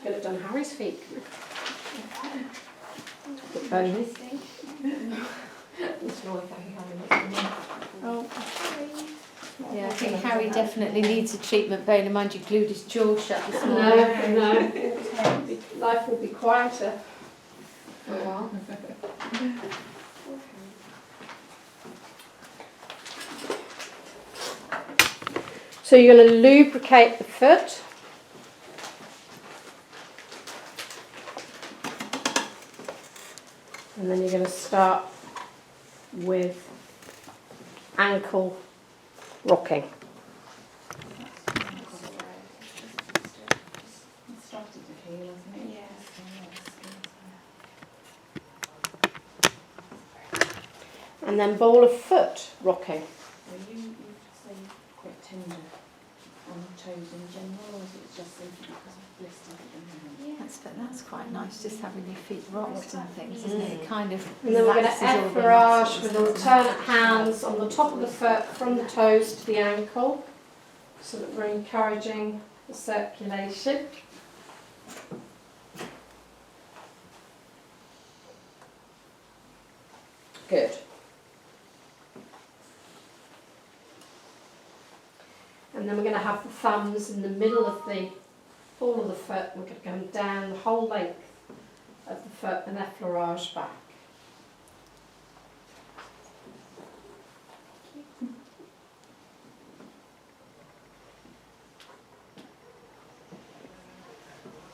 Could have done Harry's feet. The bonus. Oh. Yeah, I think Harry definitely needs a treatment, bearing in mind you glued his jaw shut this morning. No. Life will be quieter for a while. So you're going to lubricate the foot. And then you're going to start with ankle rocking. And then ball of foot rocking. You say quite tender on the toes in general, or is it just simply because of blister? That's quite nice, just having your feet rocked and things, isn't it? It kind of And then we're going to relaxes all the effleurage muscles, with doesn't it? alternate hands on the top of the foot from the toes to the ankle, so that we're encouraging the circulation. Good. And then we're going to have the thumbs in the middle of the ball of the foot. We're going to come down the whole length of the foot and effleurage back.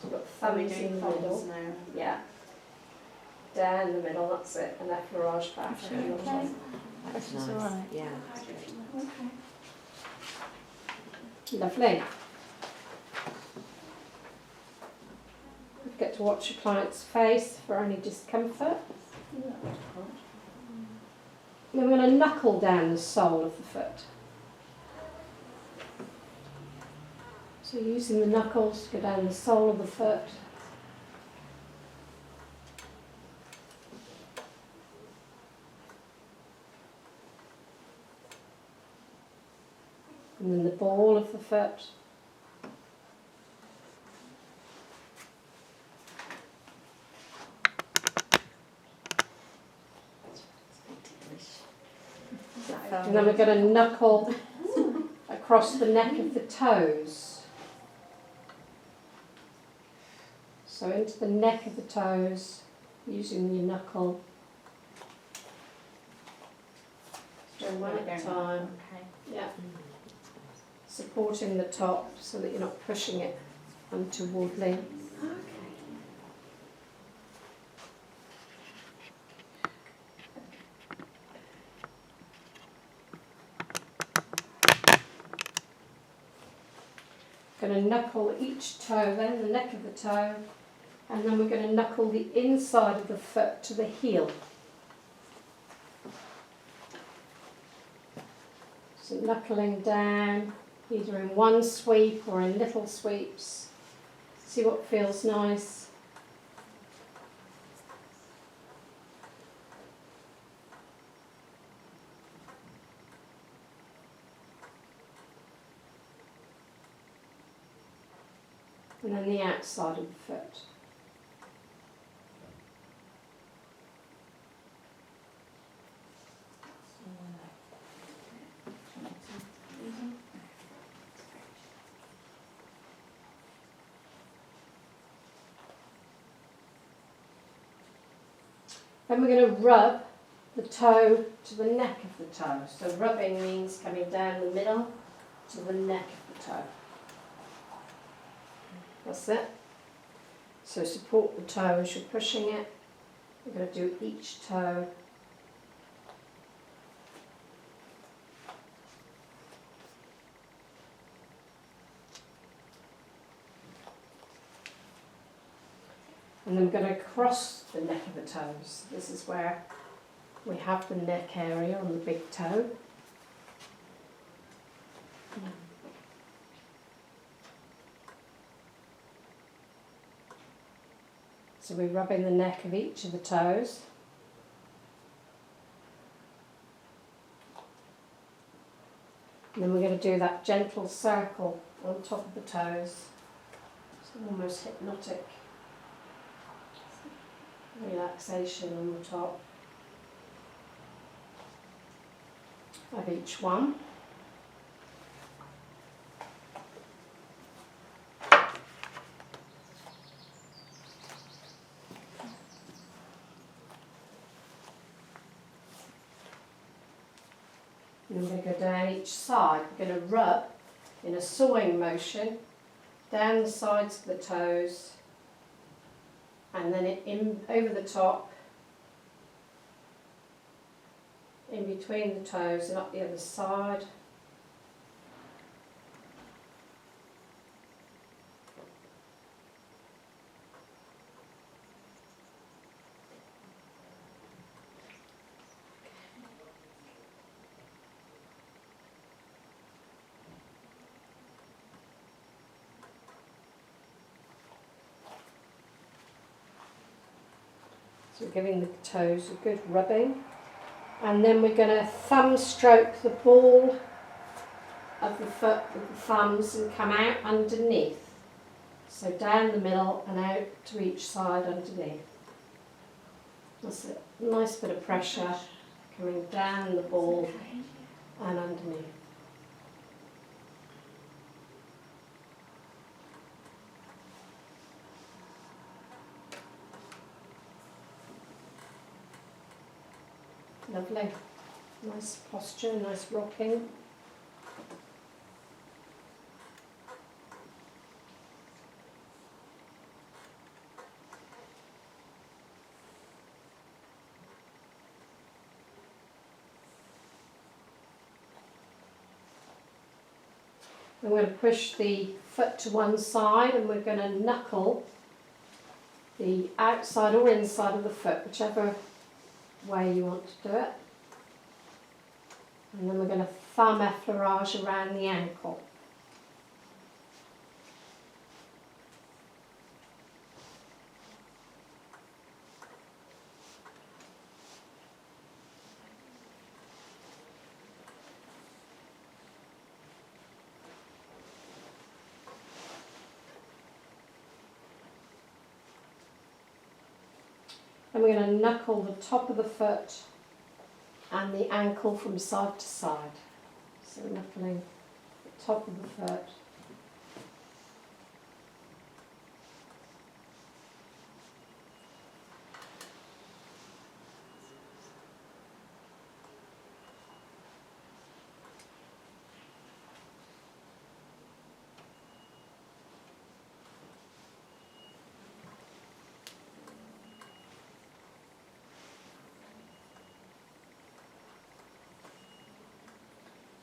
So we've got thumbs in the middle. Now. Yeah. Down the middle, that's it, and effleurage back. Okay. That's That's nice. all right. Yeah. Lovely. Get to watch your client's face for any discomfort. Then we're going to knuckle down the sole of the foot. So using the knuckles to go down the sole of the foot. And then the ball of the foot. And then we're going to knuckle across the neck of the toes. So into the neck of the toes, using your knuckle. Do one at a time. Okay. Yeah. Supporting the top so that you're not pushing it untowardly. Going to knuckle each toe, then the neck of the toe, and then we're going to knuckle the inside of the foot to the heel. So knuckling down, either in one sweep or in little sweeps. See what feels nice. And then the outside of the foot. Then we're going to rub the toe to the neck of the toe. So rubbing means coming down the middle to the neck of the toe. That's it. So support the toe as you're pushing it. We're going to do each toe. And then we're going to cross the neck of the toes. This is where we have the neck area on the big toe. So we're rubbing the neck of each of the toes. And then we're going to do that gentle circle on top of the toes. It's almost hypnotic relaxation on the top of each one. And I'm going to go down each side. We're going to rub in a sawing motion down the sides of the toes, and then in over the top, in between the toes and up the other side. So we're giving the toes a good rubbing, and then we're going to thumb stroke the ball of the foot with the thumbs and come out underneath. So down the middle and out to each side underneath. That's a nice bit of pressure coming down the ball and underneath. Lovely. Nice posture, nice rocking. We're going to push the foot to one side and we're going to knuckle the outside or inside of the foot, whichever way you want to do it. And then we're going to thumb effleurage around the ankle. And we're going to knuckle the top of the foot and the ankle from side to side. So knuckling the top of the foot .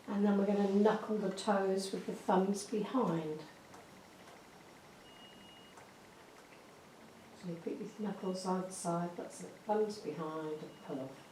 And then we're going to knuckle the toes with the thumbs behind. So you put your knuckles either side, that's it, thumbs behind and pull off.